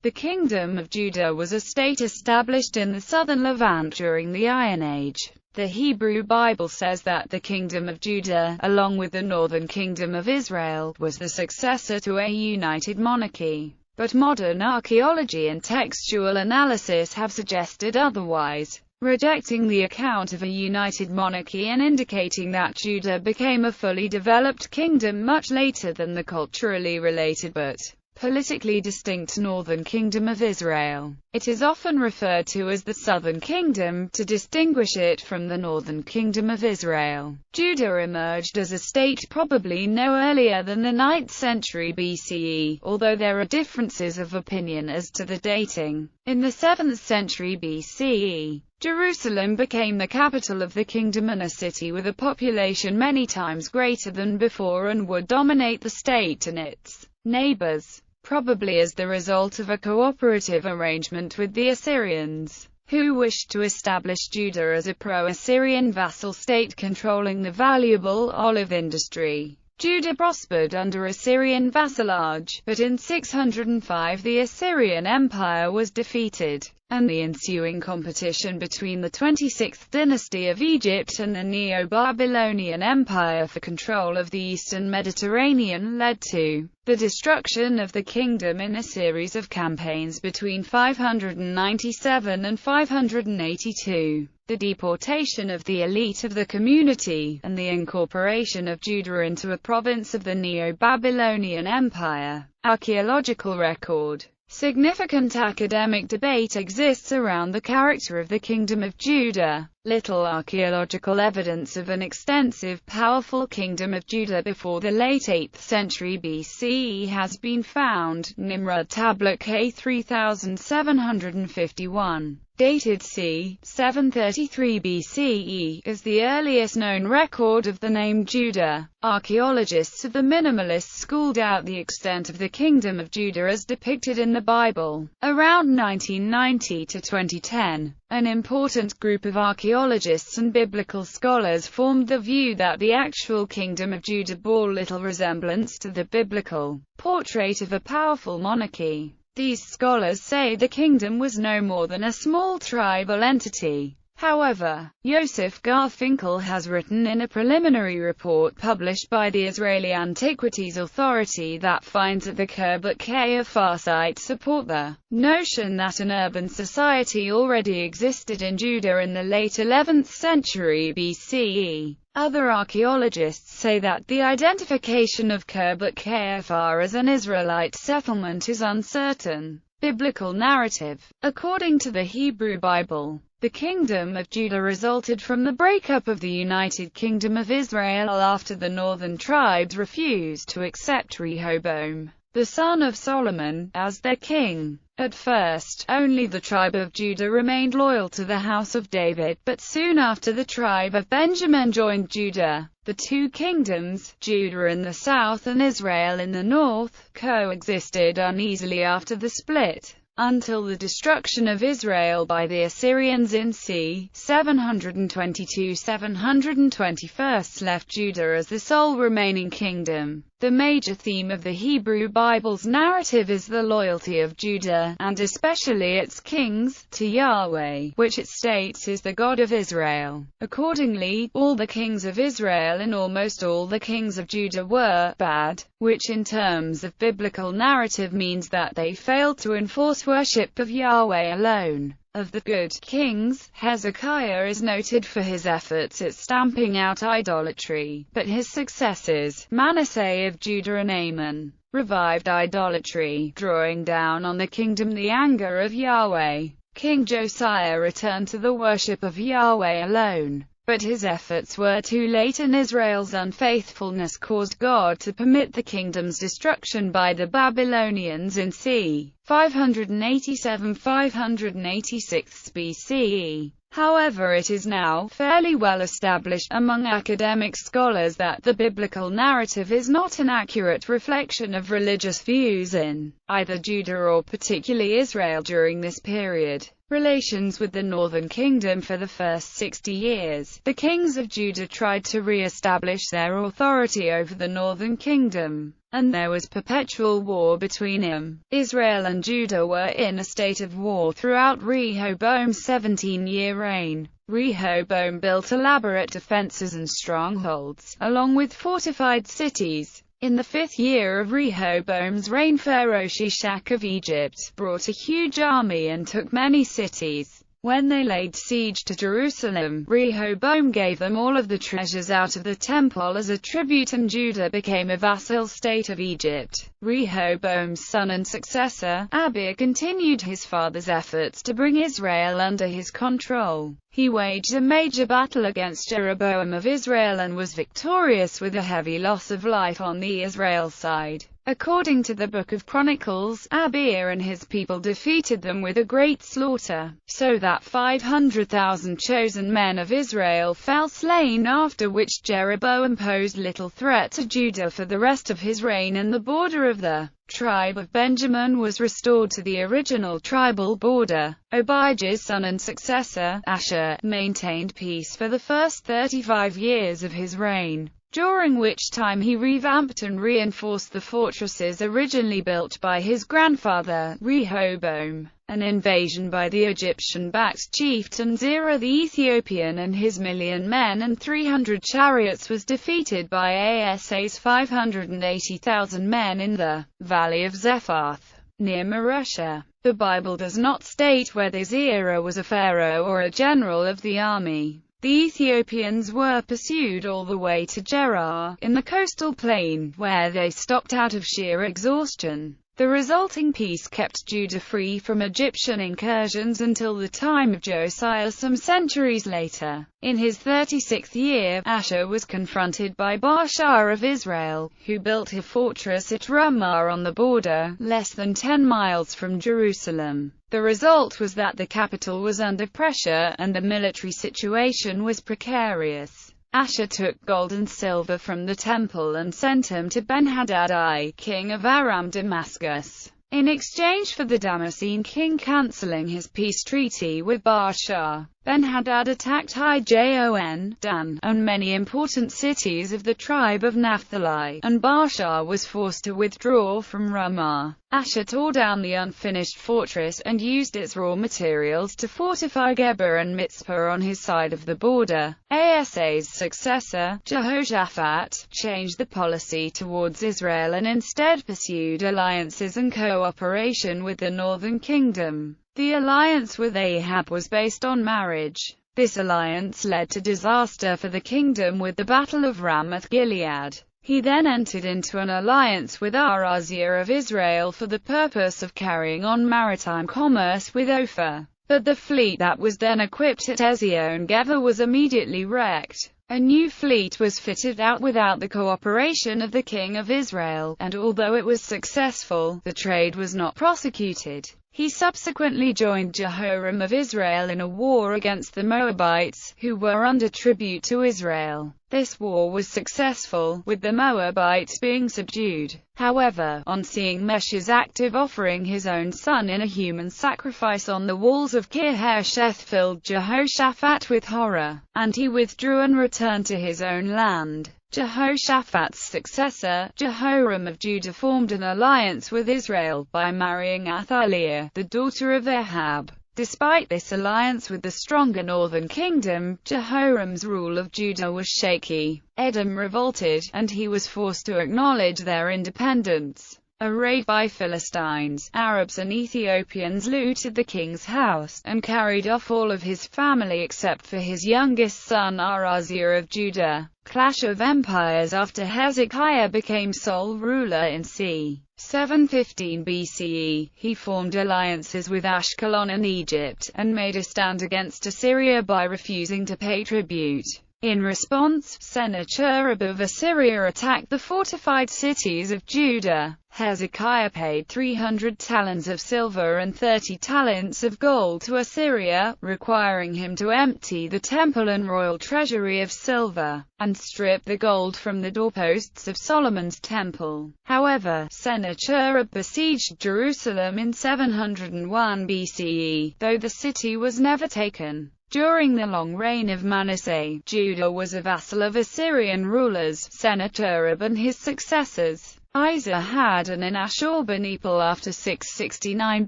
The Kingdom of Judah was a state established in the southern Levant during the Iron Age. The Hebrew Bible says that the Kingdom of Judah, along with the northern Kingdom of Israel, was the successor to a united monarchy. But modern archaeology and textual analysis have suggested otherwise, rejecting the account of a united monarchy and indicating that Judah became a fully developed kingdom much later than the culturally related but politically distinct Northern Kingdom of Israel. It is often referred to as the Southern Kingdom, to distinguish it from the Northern Kingdom of Israel. Judah emerged as a state probably no earlier than the 9th century BCE, although there are differences of opinion as to the dating. In the 7th century BCE, Jerusalem became the capital of the kingdom and a city with a population many times greater than before and would dominate the state and its neighbors, probably as the result of a cooperative arrangement with the Assyrians, who wished to establish Judah as a pro-Assyrian vassal state controlling the valuable olive industry. Judah prospered under Assyrian vassalage, but in 605 the Assyrian Empire was defeated, and the ensuing competition between the 26th dynasty of Egypt and the Neo-Babylonian Empire for control of the eastern Mediterranean led to the destruction of the kingdom in a series of campaigns between 597 and 582. The deportation of the elite of the community, and the incorporation of Judah into a province of the Neo-Babylonian Empire. Archaeological record. Significant academic debate exists around the character of the Kingdom of Judah. Little archaeological evidence of an extensive, powerful Kingdom of Judah before the late 8th century BCE has been found. Nimrud Tablet K 3751. Dated c. 733 BCE, is the earliest known record of the name Judah. Archaeologists of the minimalist school doubt the extent of the Kingdom of Judah as depicted in the Bible. Around 1990 to 2010, an important group of archaeologists and biblical scholars formed the view that the actual Kingdom of Judah bore little resemblance to the biblical portrait of a powerful monarchy. These scholars say the kingdom was no more than a small tribal entity. However, Yosef Garfinkel has written in a preliminary report published by the Israeli Antiquities Authority that finds that the Khirbet Kafar sites support the notion that an urban society already existed in Judah in the late 11th century BCE. Other archaeologists say that the identification of Khirbet Kafar as an Israelite settlement is uncertain. Biblical narrative. According to the Hebrew Bible, the Kingdom of Judah resulted from the breakup of the United Kingdom of Israel after the northern tribes refused to accept Rehoboam, the son of Solomon, as their king. At first, only the tribe of Judah remained loyal to the house of David, but soon after the tribe of Benjamin joined Judah. The two kingdoms, Judah in the south and Israel in the north, coexisted uneasily after the split, until the destruction of Israel by the Assyrians in c. 722–721 left Judah as the sole remaining kingdom. The major theme of the Hebrew Bible's narrative is the loyalty of Judah, and especially its kings, to Yahweh, which it states is the God of Israel. Accordingly, all the kings of Israel and almost all the kings of Judah were bad, which in terms of biblical narrative means that they failed to enforce worship of Yahweh alone. Of the good kings, Hezekiah is noted for his efforts at stamping out idolatry, but his successors, Manasseh of Judah and Amon, revived idolatry, drawing down on the kingdom the anger of Yahweh. King Josiah returned to the worship of Yahweh alone, but his efforts were too late and Israel's unfaithfulness caused God to permit the kingdom's destruction by the Babylonians in c. 587–586 BCE. However, it is now fairly well established among academic scholars that the biblical narrative is not an accurate reflection of religious views in either Judah or particularly Israel during this period. Relations with the northern kingdom. For the first 60 years, the kings of Judah tried to re-establish their authority over the northern kingdom. and there was perpetual war between them. Israel and Judah were in a state of war throughout Rehoboam's 17-year reign. Rehoboam built elaborate defenses and strongholds, along with fortified cities. In the 5th year of Rehoboam's reign, Pharaoh Shishak of Egypt brought a huge army and took many cities. When they laid siege to Jerusalem, Rehoboam gave them all of the treasures out of the temple as a tribute, and Judah became a vassal state of Egypt. Rehoboam's son and successor, Abia, continued his father's efforts to bring Israel under his control. He waged a major battle against Jeroboam of Israel and was victorious with a heavy loss of life on the Israel side. According to the Book of Chronicles, Abia and his people defeated them with a great slaughter, so that 500,000 chosen men of Israel fell slain, after which Jeroboam posed little threat to Judah for the rest of his reign, and the border of the tribe of Benjamin was restored to the original tribal border. Abijah's son and successor, Asa, maintained peace for the first 35 years of his reign, during which time he revamped and reinforced the fortresses originally built by his grandfather, Rehoboam. An invasion by the Egyptian-backed chieftain Zerah the Ethiopian and his 1,000,000 men and 300 chariots was defeated by Asa's 580,000 men in the Valley of Zephath, near Mareshah. The Bible does not state whether Zerah was a pharaoh or a general of the army. The Ethiopians were pursued all the way to Gerar, in the coastal plain, where they stopped out of sheer exhaustion. The resulting peace kept Judah free from Egyptian incursions until the time of Josiah some centuries later. In his 36th year, Asa was confronted by Baasha of Israel, who built a fortress at Ramah on the border, less than 10 miles from Jerusalem. The result was that the capital was under pressure, and the military situation was precarious. Asa took gold and silver from the temple and sent them to Ben-Hadad, king of Aram Damascus, in exchange for the Damascene king cancelling his peace treaty with Baasha. Ben-Hadad attacked Ijon, Dan, and many important cities of the tribe of Naphtali, and Baasha was forced to withdraw from Ramah. Asa tore down the unfinished fortress and used its raw materials to fortify Geber and Mitzpah on his side of the border. Asa's successor, Jehoshaphat, changed the policy towards Israel and instead pursued alliances and cooperation with the northern kingdom. The alliance with Ahab was based on marriage. This alliance led to disaster for the kingdom with the Battle of Ramoth-Gilead. He then entered into an alliance with Araziah of Israel for the purpose of carrying on maritime commerce with Ophir. But the fleet that was then equipped at Ezion-Geber was immediately wrecked. A new fleet was fitted out without the cooperation of the king of Israel, and although it was successful, the trade was not prosecuted. He subsequently joined Jehoram of Israel in a war against the Moabites, who were under tribute to Israel. This war was successful, with the Moabites being subdued. However, on seeing Meshach offering his own son in a human sacrifice on the walls of Kir-Hareseth filled Jehoshaphat with horror, and he withdrew and returned to his own land. Jehoshaphat's successor, Jehoram of Judah, formed an alliance with Israel by marrying Athaliah, the daughter of Ahab. Despite this alliance with the stronger northern kingdom, Jehoram's rule of Judah was shaky. Edom revolted, and he was forced to acknowledge their independence. A raid by Philistines, Arabs and Ethiopians looted the king's house, and carried off all of his family except for his youngest son Araziah of Judah. Clash of empires. After Hezekiah became sole ruler in c. 715 BCE, he formed alliances with Ashkelon and Egypt, and made a stand against Assyria by refusing to pay tribute. In response, Sennacherib of Assyria attacked the fortified cities of Judah. Hezekiah paid 300 talents of silver and 30 talents of gold to Assyria, requiring him to empty the temple and royal treasury of silver, and strip the gold from the doorposts of Solomon's temple. However, Sennacherib besieged Jerusalem in 701 BCE, though the city was never taken. During the long reign of Manasseh, Judah was a vassal of Assyrian rulers, Sennacherib and his successors. Esarhaddon in Ashurbanipal after 669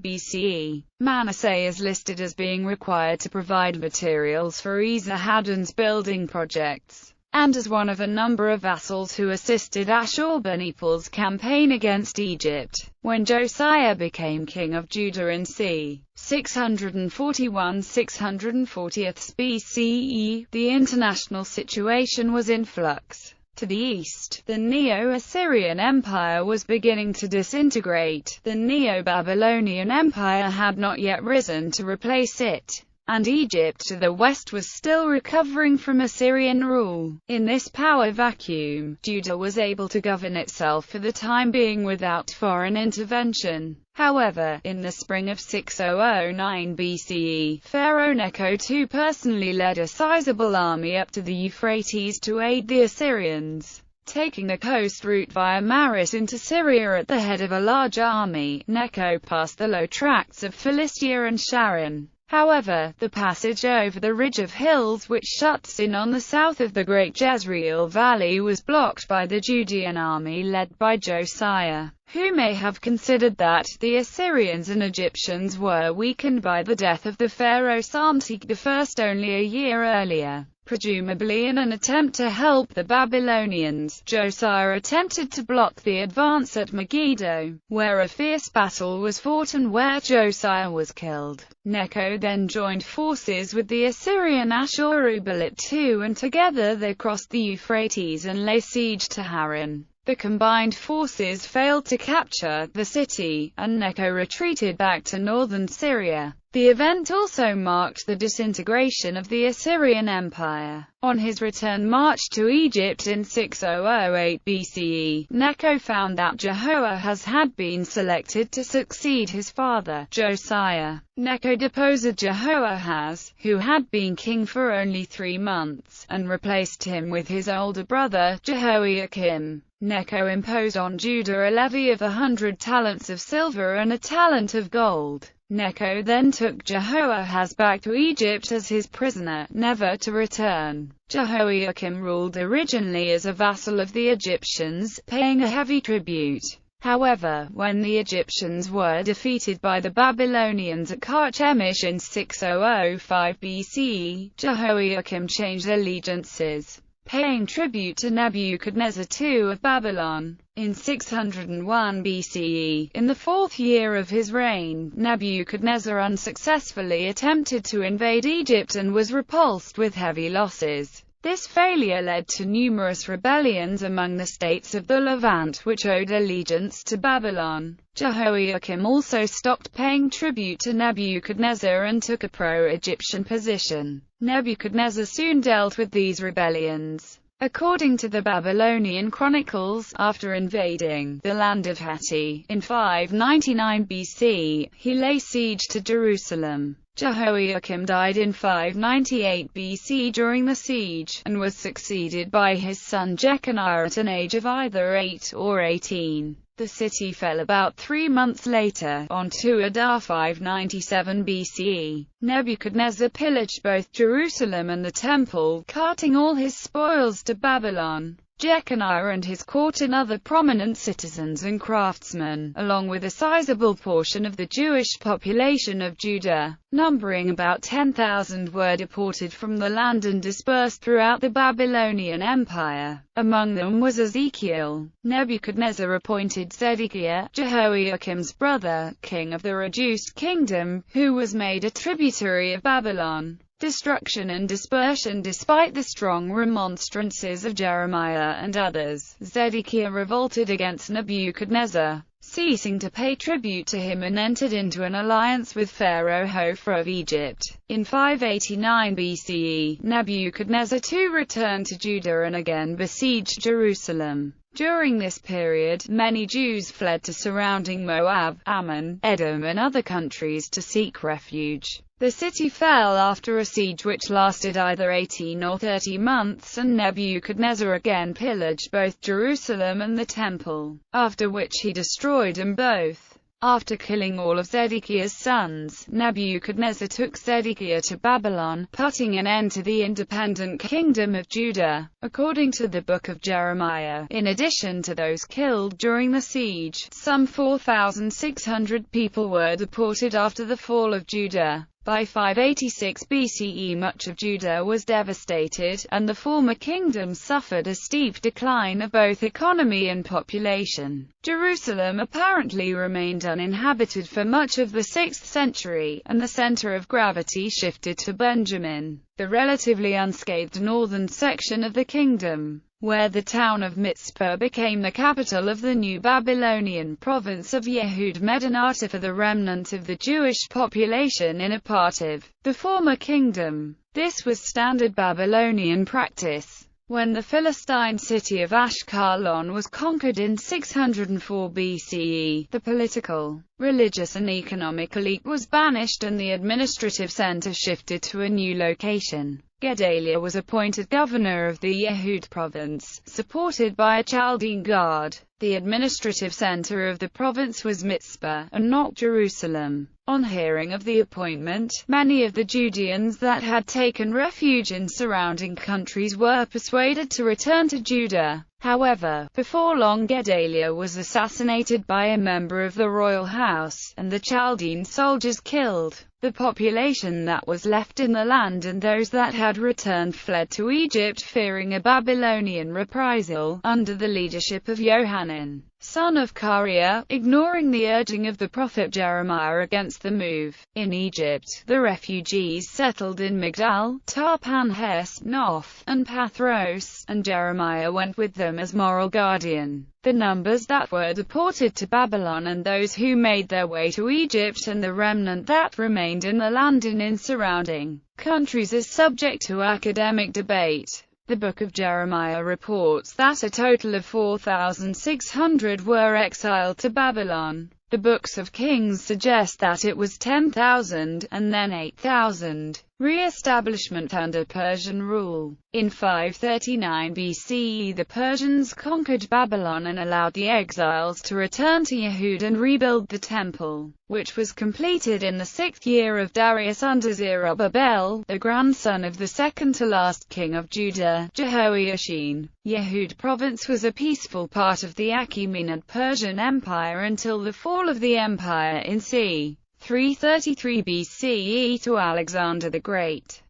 BCE. Manasseh is listed as being required to provide materials for Esarhaddon's building projects, and as one of a number of vassals who assisted Ashurbanipal's campaign against Egypt. When Josiah became king of Judah in c. 641–640 BCE, the international situation was in flux. To the east, the Neo-Assyrian Empire was beginning to disintegrate. The Neo-Babylonian Empire had not yet risen to replace it, and Egypt to the west was still recovering from Assyrian rule. In this power vacuum, Judah was able to govern itself for the time being without foreign intervention. However, in the spring of 6009 BCE, Pharaoh Necho II personally led a sizable army up to the Euphrates to aid the Assyrians. Taking the coast route via Maris into Syria at the head of a large army, Necho passed the low tracts of Philistia and Sharon. However, the passage over the ridge of hills which shuts in on the south of the Great Jezreel Valley was blocked by the Judean army led by Josiah, who may have considered that the Assyrians and Egyptians were weakened by the death of the pharaoh Psamtik I only a year earlier. Presumably in an attempt to help the Babylonians, Josiah attempted to block the advance at Megiddo, where a fierce battle was fought and where Josiah was killed. Necho then joined forces with the Assyrian Ashurbanipal II, and together they crossed the Euphrates and laid siege to Haran. The combined forces failed to capture the city, and Necho retreated back to northern Syria. The event also marked the disintegration of the Assyrian Empire. On his return march to Egypt in 6008 BCE, Necho found that Jehoahaz had been selected to succeed his father, Josiah. Necho deposed Jehoahaz, who had been king for only 3 months, and replaced him with his older brother, Jehoiakim. Necho imposed on Judah a levy of 100 talents of silver and a talent of gold. Necho then took Jehoahaz back to Egypt as his prisoner, never to return. Jehoiakim ruled originally as a vassal of the Egyptians, paying a heavy tribute. However, when the Egyptians were defeated by the Babylonians at Carchemish in 6005 BCE, Jehoiakim changed allegiances, paying tribute to Nebuchadnezzar II of Babylon. In 601 BCE, in the 4th year of his reign, Nebuchadnezzar unsuccessfully attempted to invade Egypt and was repulsed with heavy losses. This failure led to numerous rebellions among the states of the Levant which owed allegiance to Babylon. Jehoiakim also stopped paying tribute to Nebuchadnezzar and took a pro-Egyptian position. Nebuchadnezzar soon dealt with these rebellions. According to the Babylonian chronicles, after invading the land of Hatti in 599 BC, he laid siege to Jerusalem. Jehoiakim died in 598 BC during the siege, and was succeeded by his son Jeconiah at an age of either 8 or 18. The city fell about 3 months later, on 2 Adar 597 BCE. Nebuchadnezzar pillaged both Jerusalem and the temple, carting all his spoils to Babylon. Jeconiah and his court and other prominent citizens and craftsmen, along with a sizable portion of the Jewish population of Judah, numbering about 10,000, were deported from the land and dispersed throughout the Babylonian Empire. Among them was Ezekiel. Nebuchadnezzar appointed Zedekiah, Jehoiakim's brother, king of the reduced kingdom, who was made a tributary of Babylon. Destruction and dispersion. Despite the strong remonstrances of Jeremiah and others, Zedekiah revolted against Nebuchadnezzar, ceasing to pay tribute to him, and entered into an alliance with Pharaoh Hophra of Egypt. In 589 BCE, Nebuchadnezzar II returned to Judah and again besieged Jerusalem. During this period, many Jews fled to surrounding Moab, Ammon, Edom and other countries to seek refuge. The city fell after a siege which lasted either 18 or 30 months, and Nebuchadnezzar again pillaged both Jerusalem and the temple, after which he destroyed them both. After killing all of Zedekiah's sons, Nebuchadnezzar took Zedekiah to Babylon, putting an end to the independent kingdom of Judah. According to the book of Jeremiah, in addition to those killed during the siege, some 4,600 people were deported after the fall of Judah. By 586 BCE much of Judah was devastated, and the former kingdom suffered a steep decline of both economy and population. Jerusalem apparently remained uninhabited for much of the 6th century, and the center of gravity shifted to Benjamin, the relatively unscathed northern section of the kingdom, where the town of Mizpah became the capital of the new Babylonian province of Yehud Medinata for the remnant of the Jewish population in a part of the former kingdom. This was standard Babylonian practice. When the Philistine city of Ashkelon was conquered in 604 BCE, the political, religious and economic elite was banished and the administrative center shifted to a new location. Gedaliah was appointed governor of the Yehud province, supported by a Chaldean guard. The administrative center of the province was Mizpah, and not Jerusalem. On hearing of the appointment, many of the Judeans that had taken refuge in surrounding countries were persuaded to return to Judah. However, before long Gedaliah was assassinated by a member of the royal house, and the Chaldean soldiers killed. The population that was left in the land and those that had returned fled to Egypt fearing a Babylonian reprisal, under the leadership of Johanan, son of Kareah, ignoring the urging of the prophet Jeremiah against the move. In Egypt, the refugees settled in Migdal, Tahpanhes, Noth, and Pathros, and Jeremiah went with them as moral guardian. The numbers that were deported to Babylon and those who made their way to Egypt and the remnant that remained in the land and in surrounding countries is subject to academic debate. The Book of Jeremiah reports that a total of 4,600 were exiled to Babylon. The books of Kings suggest that it was 10,000, and then 8,000. Re-establishment under Persian rule. In 539 BCE the Persians conquered Babylon and allowed the exiles to return to Yehud and rebuild the temple, which was completed in the 6th year of Darius under Zerubbabel, the grandson of the second-to-last king of Judah, Jehoiachin. Yehud province was a peaceful part of the Achaemenid Persian Empire until the fall of the empire in c. 333 BCE to Alexander the Great.